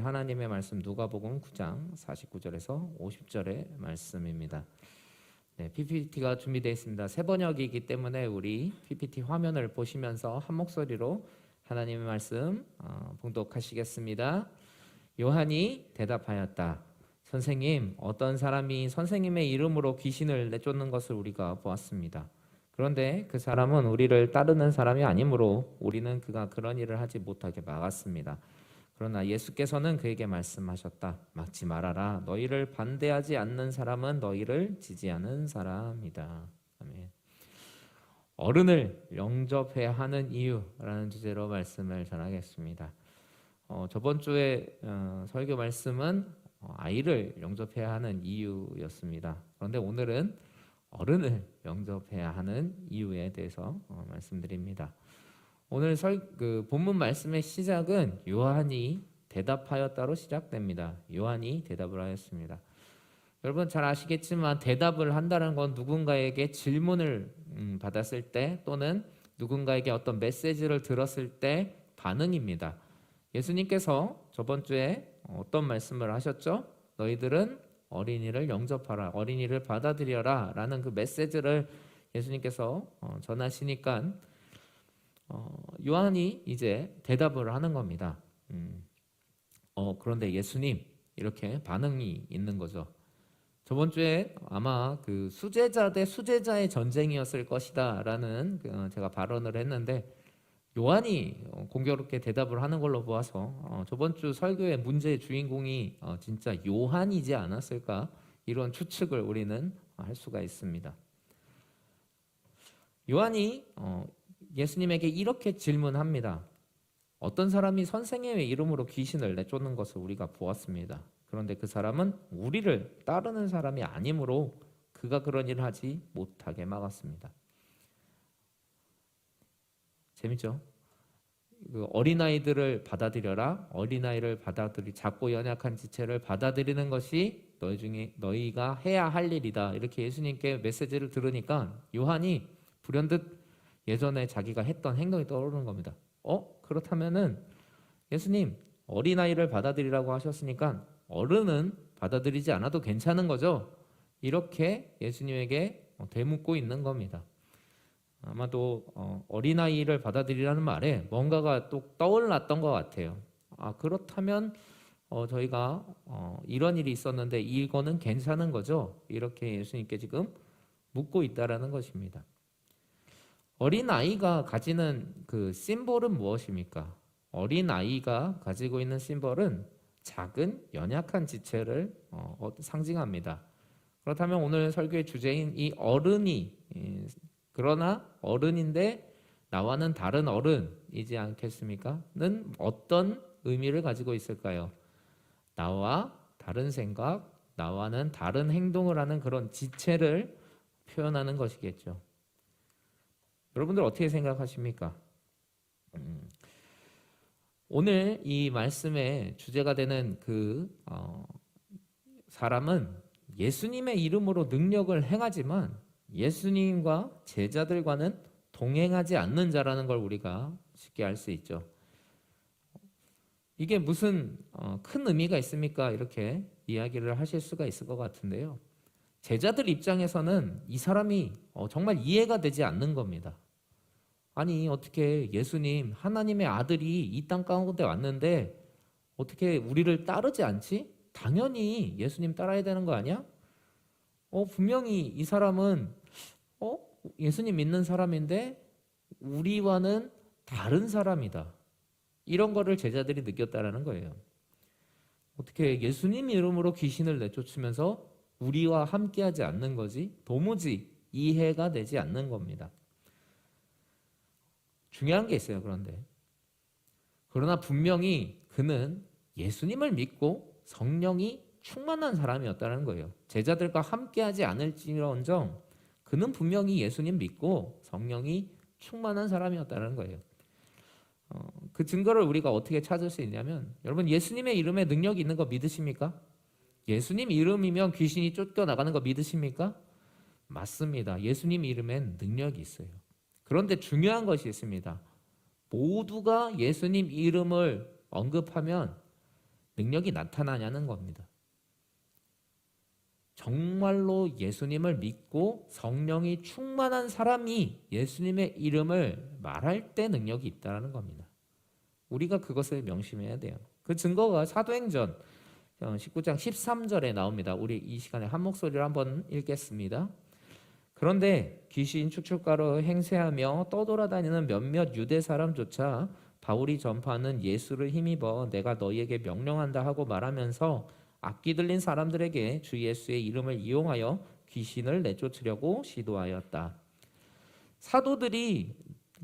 하나님의 말씀 누가복음 9장 49절에서 50절의 말씀입니다. 네, PPT가 준비되어 있습니다. 새 번역이기 때문에 우리 PPT 화면을 보시면서 한 목소리로 하나님의 말씀 봉독하시겠습니다. 요한이 대답하였다. 선생님, 어떤 사람이 선생님의 이름으로 귀신을 내쫓는 것을 우리가 보았습니다. 그런데 그 사람은 우리를 따르는 사람이 아니므로 우리는 그가 그런 일을 하지 못하게 막았습니다. 그러나 예수께서는 그에게 말씀하셨다. 막지 말아라. 너희를 반대하지 않는 사람은 너희를 지지하는 사람이다. 아멘. 어른을 영접해야 하는 이유라는 주제로 말씀을 전하겠습니다. 저번 주에 설교 말씀은 아이를 영접해야 하는 이유였습니다. 그런데 오늘은 어른을 영접해야 하는 이유에 대해서 말씀드립니다. 오늘 본문 말씀의 시작은 요한이 대답하였다로 시작됩니다. 요한이 대답을 하였습니다. 여러분 잘 아시겠지만 대답을 한다는 건 누군가에게 질문을 받았을 때 또는 누군가에게 어떤 메시지를 들었을 때 반응입니다. 예수님께서 저번 주에 어떤 말씀을 하셨죠? 너희들은 어린이를 영접하라, 어린이를 받아들여라 라는 그 메시지를 예수님께서 전하시니까 요한이 이제 대답을 하는 겁니다. 그런데 예수님, 이렇게 반응이 있는 거죠. 저번 주에 아마 그 수제자 대 수제자의 전쟁이었을 것이다 라는 제가 발언을 했는데 요한이 공교롭게 대답을 하는 걸로 보아서 저번 주 설교의 문제의 주인공이 진짜 요한이지 않았을까, 이런 추측을 우리는 할 수가 있습니다. 요한이 예수님에게 이렇게 질문합니다. 어떤 사람이 선생님의 이름으로 귀신을 내쫓는 것을 우리가 보았습니다. 그런데 그 사람은 우리를 따르는 사람이 아니므로 그가 그런 일을 하지 못하게 막았습니다. 재밌죠? 그 어린아이들을 받아들여라. 어린아이를 작고 연약한 지체를 받아들이는 것이 너희가 해야 할 일이다. 이렇게 예수님께 메시지를 들으니까 요한이 불현듯 예전에 자기가 했던 행동이 떠오르는 겁니다. 그렇다면은 예수님, 어린아이를 받아들이라고 하셨으니까 어른은 받아들이지 않아도 괜찮은 거죠? 이렇게 예수님에게 되묻고 있는 겁니다. 아마도 어린아이를 받아들이라는 말에 뭔가가 또 떠올랐던 것 같아요. 그렇다면 저희가 이런 일이 있었는데 이거는 괜찮은 거죠? 이렇게 예수님께 지금 묻고 있다라는 것입니다. 어린아이가 가지는 그 심볼은 무엇입니까? 어린아이가 가지고 있는 심볼은 작은 연약한 지체를 상징합니다. 그렇다면 오늘 설교의 주제인 이 어른이, 그러나 어른인데 나와는 다른 어른이지 않겠습니까? 는 어떤 의미를 가지고 있을까요? 나와 다른 생각, 나와는 다른 행동을 하는 그런 지체를 표현하는 것이겠죠. 여러분들 어떻게 생각하십니까? 오늘 이 말씀의 주제가 되는 그 사람은 예수님의 이름으로 능력을 행하지만 예수님과 제자들과는 동행하지 않는 자라는 걸 우리가 쉽게 알 수 있죠. 이게 무슨 큰 의미가 있습니까? 이렇게 이야기를 하실 수가 있을 것 같은데요. 제자들 입장에서는 이 사람이 정말 이해가 되지 않는 겁니다. 아니, 어떻게 예수님, 하나님의 아들이 이 땅 가운데 왔는데 어떻게 우리를 따르지 않지? 당연히 예수님 따라야 되는 거 아니야? 분명히 이 사람은 예수님 믿는 사람인데 우리와는 다른 사람이다. 이런 거를 제자들이 느꼈다라는 거예요. 어떻게 예수님 이름으로 귀신을 내쫓으면서 우리와 함께하지 않는 거지? 도무지 이해가 되지 않는 겁니다. 중요한 게 있어요. 그러나 분명히 그는 예수님을 믿고 성령이 충만한 사람이었다는 거예요. 제자들과 함께하지 않을지언정 그는 분명히 예수님 믿고 성령이 충만한 사람이었다는 거예요. 그 증거를 우리가 어떻게 찾을 수 있냐면, 여러분 예수님의 이름에 능력이 있는 거 믿으십니까? 예수님 이름이면 귀신이 쫓겨나가는 거 믿으십니까? 맞습니다. 예수님 이름엔 능력이 있어요. 그런데 중요한 것이 있습니다. 모두가 예수님 이름을 언급하면 능력이 나타나냐는 겁니다. 정말로 예수님을 믿고 성령이 충만한 사람이 예수님의 이름을 말할 때 능력이 있다는 겁니다. 우리가 그것을 명심해야 돼요. 그 증거가 사도행전 19장 13절에 나옵니다. 우리 이 시간에 한 목소리로 한번 읽겠습니다. 그런데 귀신 축출가로 행세하며 떠돌아다니는 몇몇 유대 사람조차 바울이 전파하는 예수를 힘입어 내가 너희에게 명령한다 하고 말하면서 악기 들린 사람들에게 주 예수의 이름을 이용하여 귀신을 내쫓으려고 시도하였다. 사도들이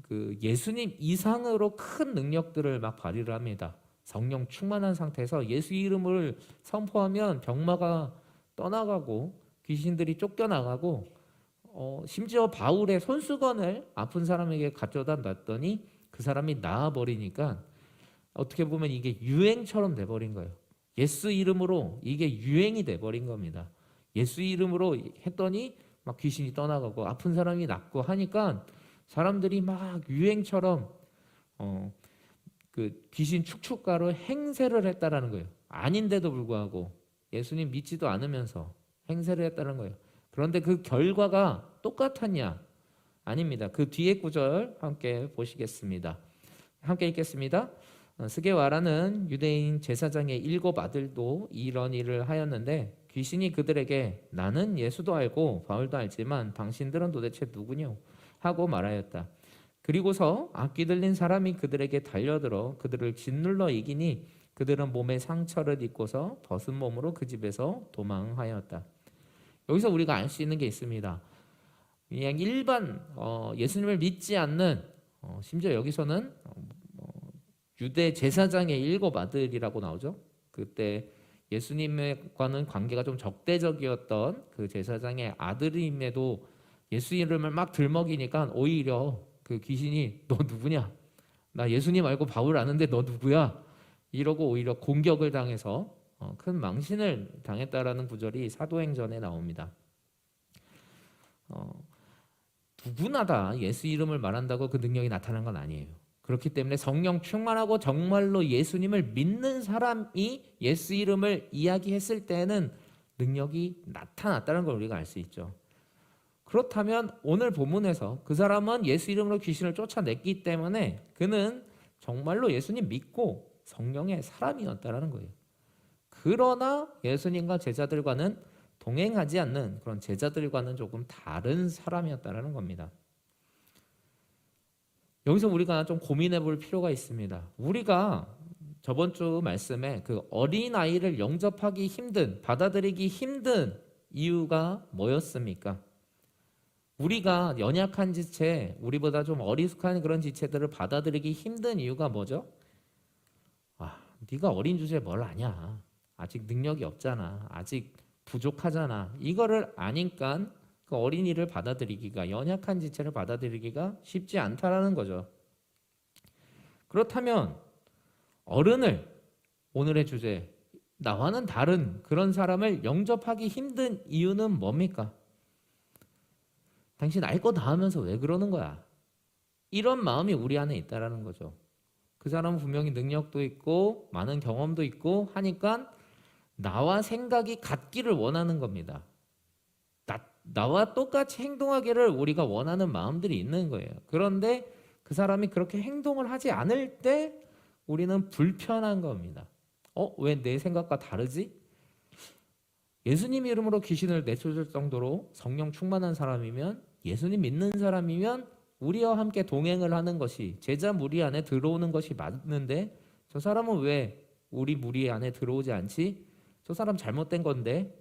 그 예수님 이상으로 큰 능력들을 막 발휘를 합니다. 성령 충만한 상태에서 예수 이름을 선포하면 병마가 떠나가고 귀신들이 쫓겨나가고 심지어 바울의 손수건을 아픈 사람에게 가져다 놨더니 그 사람이 나아버리니까 어떻게 보면 이게 유행처럼 돼버린 거예요. 예수 이름으로 이게 유행이 돼버린 겁니다. 예수 이름으로 했더니 막 귀신이 떠나가고 아픈 사람이 낫고 하니까 사람들이 막 유행처럼 그 귀신 축축가로 행세를 했다라는 거예요. 아닌데도 불구하고 예수님 믿지도 않으면서 행세를 했다는 거예요. 그런데 그 결과가 똑같았냐? 아닙니다. 그 뒤에 구절 함께 보시겠습니다. 함께 읽겠습니다. 스게와라는 유대인 제사장의 7 아들도 이런 일을 하였는데 귀신이 그들에게 나는 예수도 알고 바울도 알지만 당신들은 도대체 누구뇨? 하고 말하였다. 그리고서 악기 들린 사람이 그들에게 달려들어 그들을 짓눌러 이기니 그들은 몸에 상처를 입고서 벗은 몸으로 그 집에서 도망하였다. 여기서 우리가 알 수 있는 게 있습니다. 그냥 일반 예수님을 믿지 않는 심지어 여기서는 유대 제사장의 7 아들이라고 나오죠. 그때 예수님과는 관계가 좀 적대적이었던 그 제사장의 아들임에도 예수 이름을 막 들먹이니까 오히려 그 귀신이 너 누구냐? 나 예수님 알고 바울 아는데 너 누구야? 이러고 오히려 공격을 당해서 큰 망신을 당했다라는 구절이 사도행전에 나옵니다. 누구나 다 예수 이름을 말한다고 그 능력이 나타난 건 아니에요. 그렇기 때문에 성령 충만하고 정말로 예수님을 믿는 사람이 예수 이름을 이야기했을 때는 능력이 나타났다는 걸 우리가 알 수 있죠. 그렇다면 오늘 본문에서 그 사람은 예수 이름으로 귀신을 쫓아냈기 때문에 그는 정말로 예수님 믿고 성령의 사람이었다는 거예요. 그러나 예수님과 제자들과는 동행하지 않는 그런 제자들과는 조금 다른 사람이었다는 겁니다. 여기서 우리가 좀 고민해 볼 필요가 있습니다. 우리가 저번 주 말씀에 그 어린아이를 영접하기 힘든, 받아들이기 힘든 이유가 뭐였습니까? 우리가 연약한 지체, 우리보다 좀 어리숙한 그런 지체들을 받아들이기 힘든 이유가 뭐죠? 네가 어린 주제에 뭘 아냐? 아직 능력이 없잖아. 아직 부족하잖아. 이거를 아니까 그 어린이를 받아들이기가, 연약한 지체를 받아들이기가 쉽지 않다라는 거죠. 그렇다면 어른을, 오늘의 주제, 나와는 다른 그런 사람을 영접하기 힘든 이유는 뭡니까? 당신 알 거 다 하면서 왜 그러는 거야? 이런 마음이 우리 안에 있다라는 거죠. 그 사람은 분명히 능력도 있고 많은 경험도 있고 하니까 나와 생각이 같기를 원하는 겁니다. 나와 똑같이 행동하기를 우리가 원하는 마음들이 있는 거예요. 그런데 그 사람이 그렇게 행동을 하지 않을 때 우리는 불편한 겁니다. 왜 내 생각과 다르지? 예수님 이름으로 귀신을 내쫓을 정도로 성령 충만한 사람이면, 예수님 믿는 사람이면 우리와 함께 동행을 하는 것이, 제자 무리 안에 들어오는 것이 맞는데 저 사람은 왜 우리 무리 안에 들어오지 않지? 저 사람 잘못된 건데,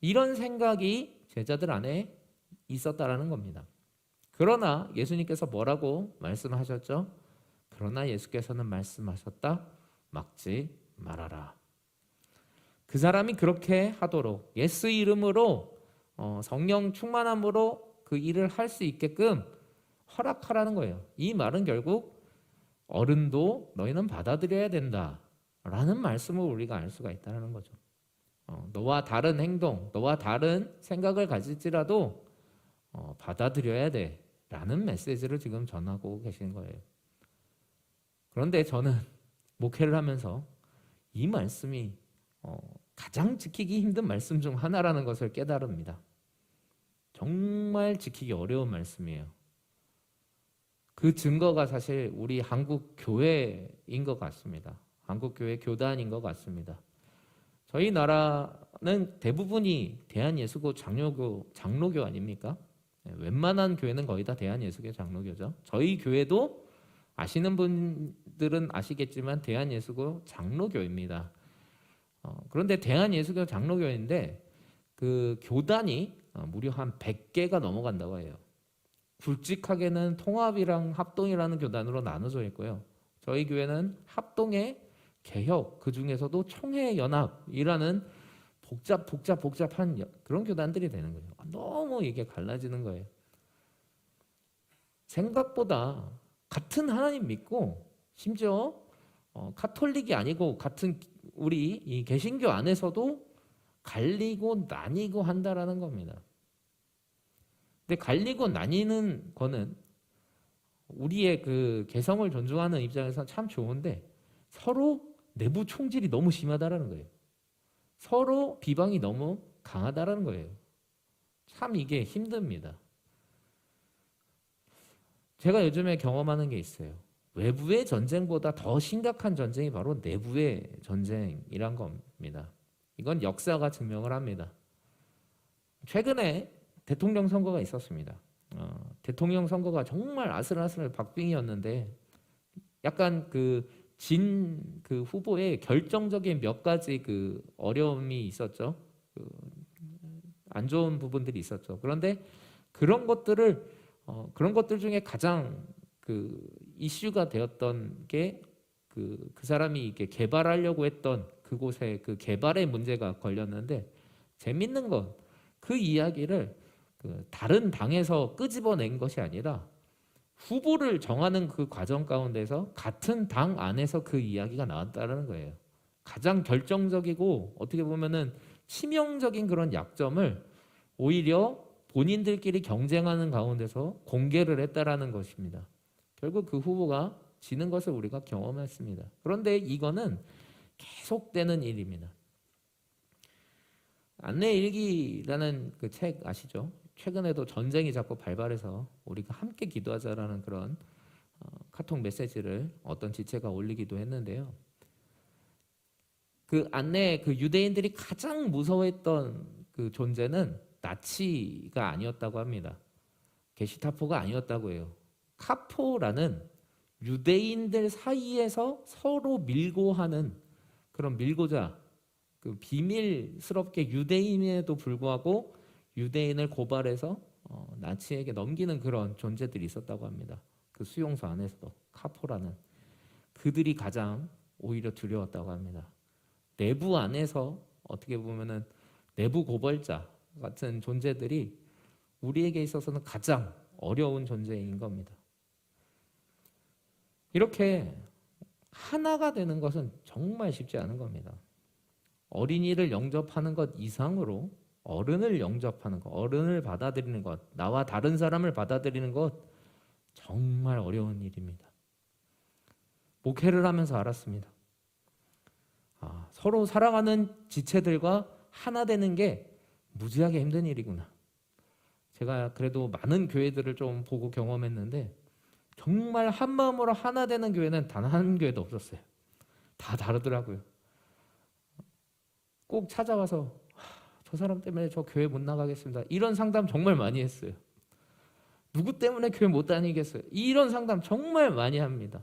이런 생각이 제자들 안에 있었다라는 겁니다. 그러나 예수님께서 뭐라고 말씀하셨죠? 그러나 예수께서는 말씀하셨다. 막지 말아라. 그 사람이 그렇게 하도록 예수 이름으로 성령 충만함으로 그 일을 할 수 있게끔 허락하라는 거예요. 이 말은 결국 어른도 너희는 받아들여야 된다라는 말씀을 우리가 알 수가 있다는 거죠. 너와 다른 행동, 너와 다른 생각을 가질지라도 받아들여야 돼라는 메시지를 지금 전하고 계신 거예요. 그런데 저는 목회를 하면서 이 말씀이 가장 지키기 힘든 말씀 중 하나라는 것을 깨달습니다. 정말 지키기 어려운 말씀이에요. 그 증거가 사실 우리 한국 교회인 것 같습니다. 한국 교회 교단인 것 같습니다. 저희 나라는 대부분이 대한예수교 장로교 아닙니까? 웬만한 교회는 거의 다 대한예수교 장로교죠. 저희 교회도 아시는 분들은 아시겠지만 대한예수교 장로교입니다. 그런데 대한예수교 장로교인데 그 교단이 무려 한 100개가 넘어간다고 해요. 굵직하게는 통합이랑 합동이라는 교단으로 나눠져 있고요. 저희 교회는 합동의 개혁, 그 중에서도 총회연합이라는 복잡한 그런 교단들이 되는 거예요. 너무 이게 갈라지는 거예요. 생각보다 같은 하나님 믿고 심지어 카톨릭이 아니고 같은 우리 이 개신교 안에서도 갈리고 나뉘고 한다라는 겁니다. 근데 갈리고 나뉘는 거는 우리의 그 개성을 존중하는 입장에서 참 좋은데 서로 내부 총질이 너무 심하다라는 거예요. 서로 비방이 너무 강하다라는 거예요. 참 이게 힘듭니다. 제가 요즘에 경험하는 게 있어요. 외부의 전쟁보다 더 심각한 전쟁이 바로 내부의 전쟁이란 겁니다. 이건 역사가 증명을 합니다. 최근에 대통령 선거가 있었습니다. 대통령 선거가 정말 아슬아슬 박빙이었는데 약간 그 후보의 결정적인 몇 가지 그 어려움이 있었죠. 안 좋은 부분들이 있었죠. 그런데 그런 것들 중에 가장 그 이슈가 되었던 게 그 사람이 이렇게 개발하려고 했던 그곳에 그 개발의 문제가 걸렸는데 재밌는 건 그 이야기를 그 다른 당에서 끄집어낸 것이 아니라 후보를 정하는 그 과정 가운데서 같은 당 안에서 그 이야기가 나왔다는 거예요. 가장 결정적이고 어떻게 보면은 치명적인 그런 약점을 오히려 본인들끼리 경쟁하는 가운데서 공개를 했다라는 것입니다. 결국 그 후보가 지는 것을 우리가 경험했습니다. 그런데 이거는 계속되는 일입니다. 안내일기라는 그 책 아시죠? 최근에도 전쟁이 자꾸 발발해서 우리가 함께 기도하자라는 그런 카톡 메시지를 어떤 지체가 올리기도 했는데요. 그 안내 그 유대인들이 가장 무서워했던 그 존재는 나치가 아니었다고 합니다. 게시타포가 아니었다고 해요. 카포라는 유대인들 사이에서 서로 밀고 하는 그런 밀고자 그 비밀스럽게 유대인에도 불구하고 유대인을 고발해서 나치에게 넘기는 그런 존재들이 있었다고 합니다. 그 수용소 안에서도 카포라는 그들이 가장 오히려 두려웠다고 합니다. 내부 안에서 어떻게 보면은 내부 고발자 같은 존재들이 우리에게 있어서는 가장 어려운 존재인 겁니다. 이렇게 하나가 되는 것은 정말 쉽지 않은 겁니다. 어린이를 영접하는 것 이상으로 어른을 영접하는 것, 어른을 받아들이는 것, 나와 다른 사람을 받아들이는 것 정말 어려운 일입니다. 목회를 하면서 알았습니다. 서로 사랑하는 지체들과 하나 되는 게 무지하게 힘든 일이구나. 제가 그래도 많은 교회들을 좀 보고 경험했는데 정말 한 마음으로 하나 되는 교회는 단 한 교회도 없었어요. 다 다르더라고요. 꼭 찾아와서 저 사람 때문에 저 교회 못 나가겠습니다. 이런 상담 정말 많이 했어요. 누구 때문에 교회 못 다니겠어요? 이런 상담 정말 많이 합니다.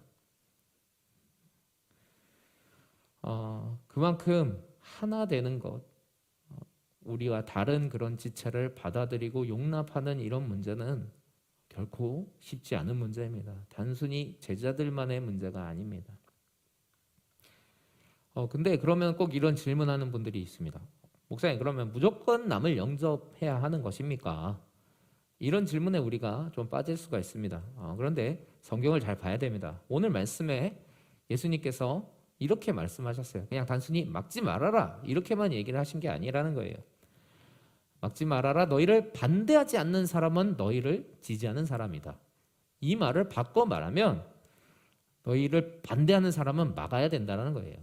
그만큼 하나 되는 것, 우리와 다른 그런 지체를 받아들이고 용납하는 이런 문제는 결코 쉽지 않은 문제입니다. 단순히 제자들만의 문제가 아닙니다. 근데 그러면 꼭 이런 질문하는 분들이 있습니다. 목사님, 그러면 무조건 남을 영접해야 하는 것입니까? 이런 질문에 우리가 좀 빠질 수가 있습니다. 그런데 성경을 잘 봐야 됩니다. 오늘 말씀에 예수님께서 이렇게 말씀하셨어요. 그냥 단순히 막지 말아라 이렇게만 얘기를 하신 게 아니라는 거예요. 막지 말아라. 너희를 반대하지 않는 사람은 너희를 지지하는 사람이다. 이 말을 바꿔 말하면 너희를 반대하는 사람은 막아야 된다는 거예요.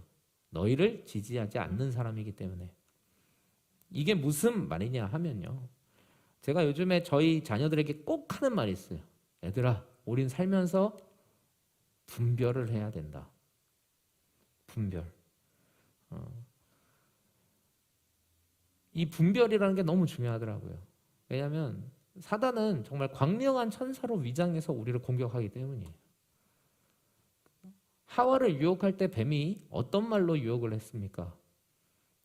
너희를 지지하지 않는 사람이기 때문에. 이게 무슨 말이냐 하면요. 제가 요즘에 저희 자녀들에게 꼭 하는 말이 있어요. 얘들아, 우린 살면서 분별을 해야 된다. 분별. 이 분별이라는 게 너무 중요하더라고요. 왜냐하면 사단은 정말 광명한 천사로 위장해서 우리를 공격하기 때문이에요. 하와를 유혹할 때 뱀이 어떤 말로 유혹을 했습니까?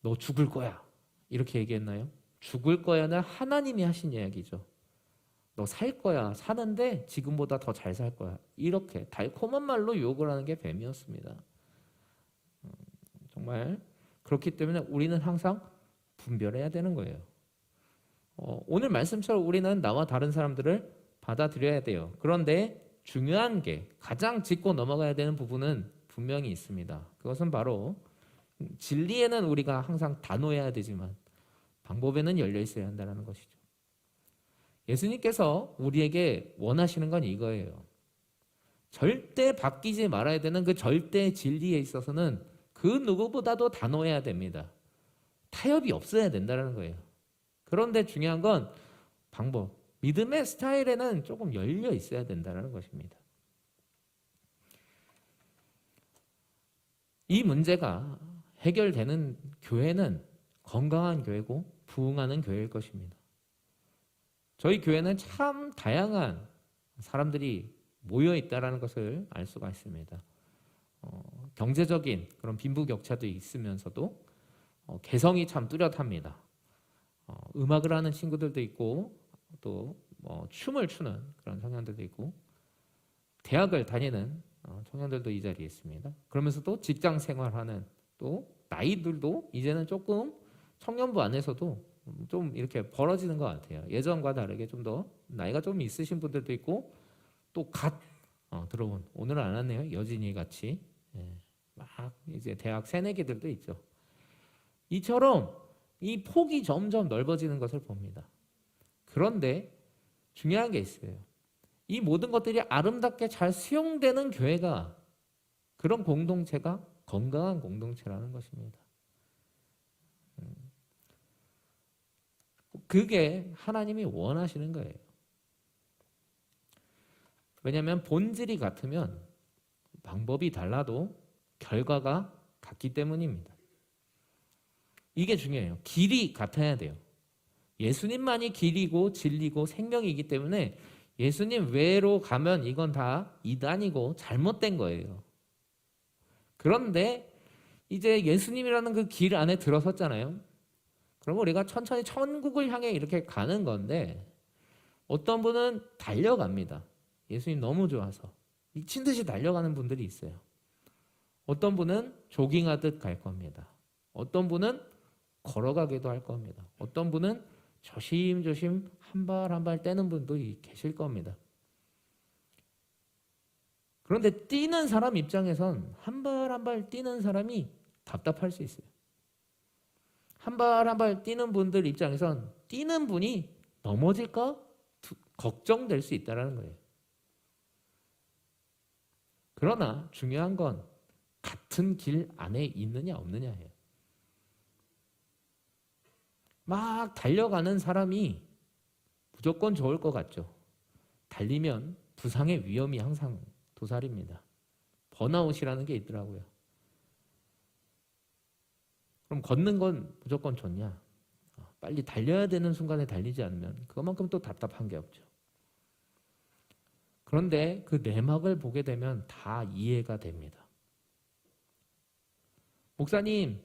너 죽을 거야. 이렇게 얘기했나요? 죽을 거야는 하나님이 하신 이야기죠. 너 살 거야. 사는데 지금보다 더 잘 살 거야. 이렇게 달콤한 말로 유혹을 하는 게 뱀이었습니다. 정말 그렇기 때문에 우리는 항상 분별해야 되는 거예요. 오늘 말씀처럼 우리는 나와 다른 사람들을 받아들여야 돼요. 그런데 중요한 게 가장 짚고 넘어가야 되는 부분은 분명히 있습니다. 그것은 바로 진리에는 우리가 항상 단호해야 되지만 방법에는 열려 있어야 한다는 것이죠. 예수님께서 우리에게 원하시는 건 이거예요. 절대 바뀌지 말아야 되는 그 절대 진리에 있어서는 그 누구보다도 단호해야 됩니다. 타협이 없어야 된다는 거예요. 그런데 중요한 건 방법, 믿음의 스타일에는 조금 열려 있어야 된다는 것입니다. 이 문제가 해결되는 교회는 건강한 교회고 부흥하는 교회일 것입니다. 저희 교회는 참 다양한 사람들이 모여 있다는 것을 알 수가 있습니다. 경제적인 그런 빈부격차도 있으면서도 개성이 참 뚜렷합니다. 음악을 하는 친구들도 있고 또 춤을 추는 그런 청년들도 있고 대학을 다니는 청년들도 이 자리에 있습니다. 그러면서도 직장 생활하는 또 나이들도 이제는 조금 청년부 안에서도 좀 이렇게 벌어지는 것 같아요. 예전과 다르게 좀 더 나이가 좀 있으신 분들도 있고 또 갓 들어온, 오늘은 안 왔네요. 여진이 같이 막 이제 대학 새내기들도 있죠. 이처럼 이 폭이 점점 넓어지는 것을 봅니다. 그런데 중요한 게 있어요. 이 모든 것들이 아름답게 잘 수용되는 교회가, 그런 공동체가 건강한 공동체라는 것입니다. 그게 하나님이 원하시는 거예요. 왜냐하면 본질이 같으면 방법이 달라도 결과가 같기 때문입니다. 이게 중요해요. 길이 같아야 돼요. 예수님만이 길이고 진리고 생명이기 때문에 예수님 외로 가면 이건 다 이단이고 잘못된 거예요. 그런데 이제 예수님이라는 그 길 안에 들어섰잖아요. 그럼 우리가 천천히 천국을 향해 이렇게 가는 건데 어떤 분은 달려갑니다. 예수님 너무 좋아서 미친 듯이 달려가는 분들이 있어요. 어떤 분은 조깅하듯 갈 겁니다. 어떤 분은 걸어가기도 할 겁니다. 어떤 분은 조심조심 한 발 한 발 떼는 분도 계실 겁니다. 그런데 뛰는 사람 입장에선 한 발 한 발 뛰는 사람이 답답할 수 있어요. 한 발 한 발 뛰는 분들 입장에선 뛰는 분이 넘어질까 걱정될 수 있다는 거예요. 그러나 중요한 건 같은 길 안에 있느냐 없느냐예요. 막 달려가는 사람이 무조건 좋을 것 같죠. 달리면 부상의 위험이 항상 도사립니다. 번아웃이라는 게 있더라고요. 그럼 걷는 건 무조건 좋냐? 빨리 달려야 되는 순간에 달리지 않으면 그것만큼 또 답답한 게 없죠. 그런데 그 내막을 보게 되면 다 이해가 됩니다. 목사님,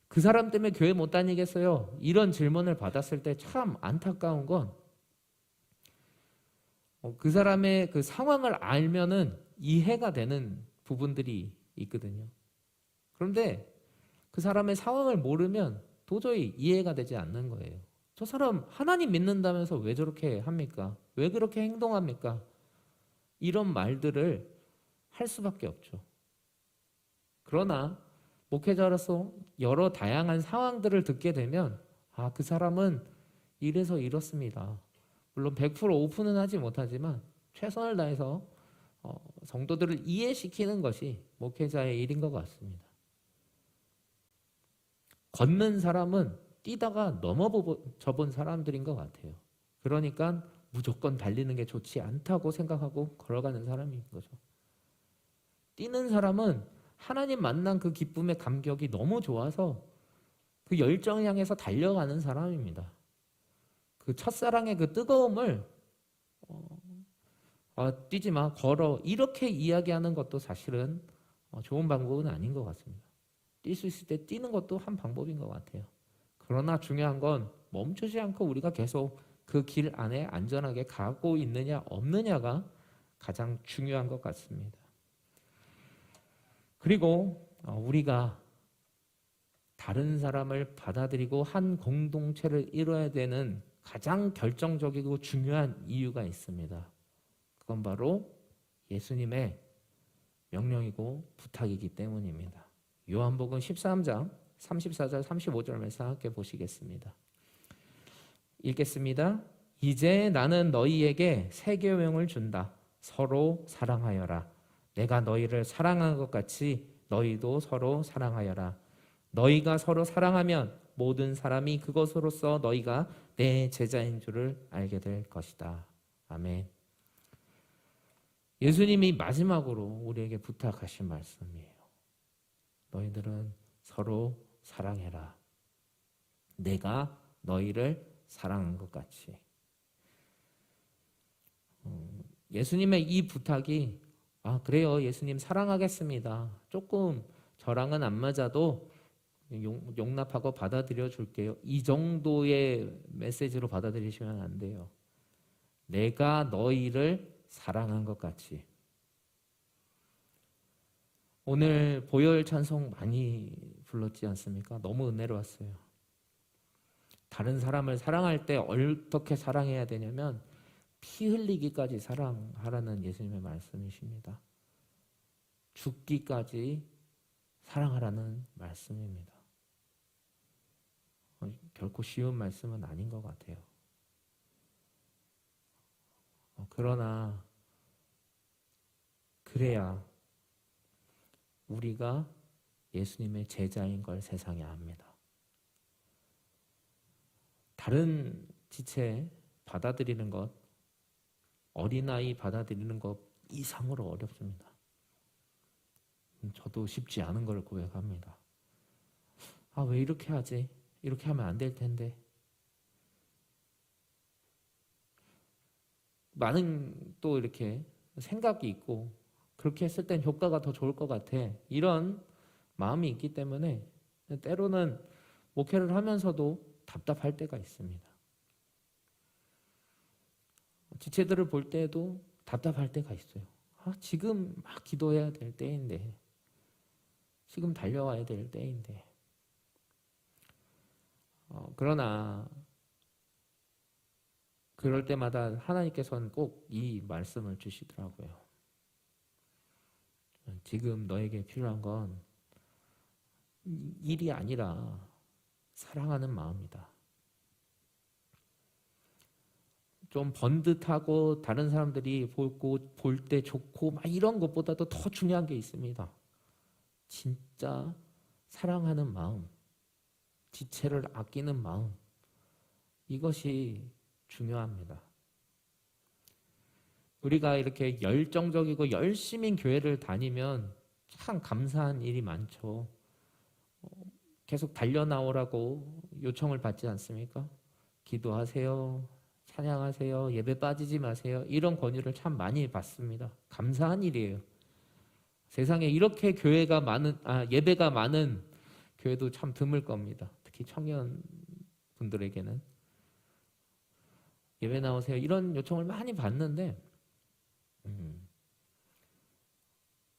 그 사람 때문에 교회 못 다니겠어요? 이런 질문을 받았을 때 참 안타까운 건 그 사람의 그 상황을 알면은 이해가 되는 부분들이 있거든요. 그런데 그 사람의 상황을 모르면 도저히 이해가 되지 않는 거예요. 저 사람 하나님 믿는다면서 왜 저렇게 합니까? 왜 그렇게 행동합니까? 이런 말들을 할 수밖에 없죠. 그러나 목회자로서 여러 다양한 상황들을 듣게 되면 그 사람은 이래서 이렇습니다. 물론 100% 오픈은 하지 못하지만 최선을 다해서 성도들을 이해시키는 것이 목회자의 일인 것 같습니다. 걷는 사람은 뛰다가 넘어져 본 사람들인 것 같아요. 그러니까 무조건 달리는 게 좋지 않다고 생각하고 걸어가는 사람인 거죠. 뛰는 사람은 하나님 만난 그 기쁨의 감격이 너무 좋아서 그 열정 향해서 달려가는 사람입니다. 그 첫사랑의 그 뜨거움을 뛰지 마, 걸어 이렇게 이야기하는 것도 사실은 좋은 방법은 아닌 것 같습니다. 뛸 수 있을 때 뛰는 것도 한 방법인 것 같아요. 그러나 중요한 건 멈추지 않고 우리가 계속 그 길 안에 안전하게 가고 있느냐 없느냐가 가장 중요한 것 같습니다. 그리고 우리가 다른 사람을 받아들이고 한 공동체를 이뤄야 되는 가장 결정적이고 중요한 이유가 있습니다. 그건 바로 예수님의 명령이고 부탁이기 때문입니다. 요한복음 13장 34절 35절 말씀 함께 보시겠습니다. 읽겠습니다. 이제 나는 너희에게 새 계명을 준다. 서로 사랑하여라. 내가 너희를 사랑한 것 같이 너희도 서로 사랑하여라. 너희가 서로 사랑하면 모든 사람이 그것으로써 너희가 내 제자인 줄을 알게 될 것이다. 아멘. 예수님이 마지막으로 우리에게 부탁하신 말씀이에요. 너희들은 서로 사랑해라. 내가 너희를 사랑한 것 같이. 예수님의 이 부탁이 그래요. 예수님 사랑하겠습니다. 조금 저랑은 안 맞아도 용납하고 받아들여 줄게요. 이 정도의 메시지로 받아들이시면 안 돼요. 내가 너희를 사랑한 것 같이. 오늘 보혈 찬송 많이 불렀지 않습니까? 너무 은혜로웠어요. 다른 사람을 사랑할 때 어떻게 사랑해야 되냐면 피 흘리기까지 사랑하라는 예수님의 말씀이십니다. 죽기까지 사랑하라는 말씀입니다. 결코 쉬운 말씀은 아닌 것 같아요. 그러나 그래야 우리가 예수님의 제자인 걸 세상에 압니다. 다른 지체 받아들이는 것, 어린아이 받아들이는 것 이상으로 어렵습니다. 저도 쉽지 않은 걸 고백합니다. 왜 이렇게 하지? 이렇게 하면 안 될 텐데. 많은 또 이렇게 생각이 있고 그렇게 했을 땐 효과가 더 좋을 것 같아. 이런 마음이 있기 때문에 때로는 목회를 하면서도 답답할 때가 있습니다. 지체들을 볼 때에도 답답할 때가 있어요. 지금 막 기도해야 될 때인데, 지금 달려와야 될 때인데. 그러나 그럴 때마다 하나님께서는 꼭 이 말씀을 주시더라고요. 지금 너에게 필요한 건 일이 아니라 사랑하는 마음이다. 좀 번듯하고 다른 사람들이 볼 때 좋고 막 이런 것보다도 더 중요한 게 있습니다. 진짜 사랑하는 마음, 지체를 아끼는 마음, 이것이 중요합니다. 우리가 이렇게 열정적이고 열심히 교회를 다니면 참 감사한 일이 많죠. 계속 달려나오라고 요청을 받지 않습니까? 기도하세요, 찬양하세요, 예배 빠지지 마세요. 이런 권유를 참 많이 받습니다. 감사한 일이에요. 세상에 이렇게 예배가 많은 교회도 참 드물 겁니다. 특히 청년 분들에게는 예배 나오세요 이런 요청을 많이 받는데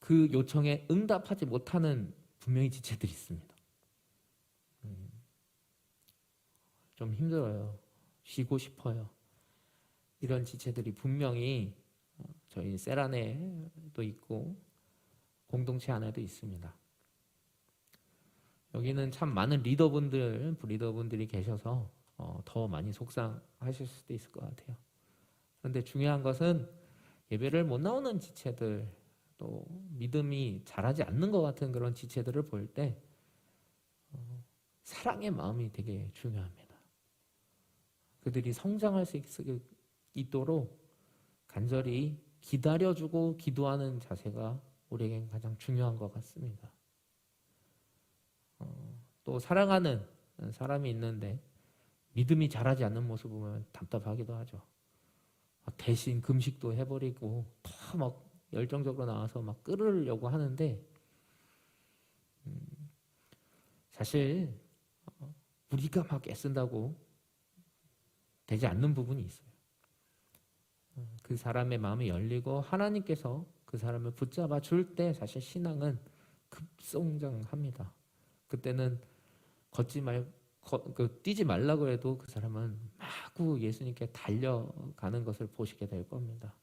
그 요청에 응답하지 못하는 분명히 지체들이 있습니다. 좀 힘들어요. 쉬고 싶어요. 이런 지체들이 분명히 저희 셀 안에도 있고 공동체 안에도 있습니다. 여기는 참 많은 리더분들이 계셔서 더 많이 속상하실 수도 있을 것 같아요. 그런데 중요한 것은 예배를 못 나오는 지체들, 또 믿음이 자라지 않는 것 같은 그런 지체들을 볼 때 사랑의 마음이 되게 중요합니다. 그들이 성장할 수 있도록 간절히 기다려주고 기도하는 자세가 우리에겐 가장 중요한 것 같습니다. 또 사랑하는 사람이 있는데 믿음이 자라지 않는 모습을 보면 답답하기도 하죠. 대신 금식도 해버리고 더 막 열정적으로 나와서 막 끌으려고 하는데 사실 우리가 막 애쓴다고 되지 않는 부분이 있어요. 그 사람의 마음이 열리고 하나님께서 그 사람을 붙잡아 줄 때 사실 신앙은 급성장합니다. 그때는 뛰지 말라고 해도 그 사람은 마구 예수님께 달려가는 것을 보시게 될 겁니다.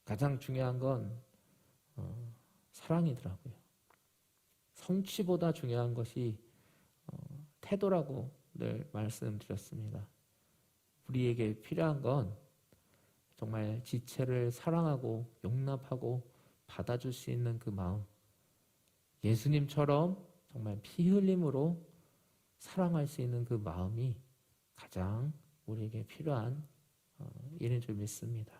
가장 중요한 건 사랑이더라고요. 성취보다 중요한 것이 태도라고 늘 말씀드렸습니다. 우리에게 필요한 건 정말 지체를 사랑하고 용납하고 받아줄 수 있는 그 마음, 예수님처럼 정말 피 흘림으로 사랑할 수 있는 그 마음이 가장 우리에게 필요한 일인 줄 믿습니다.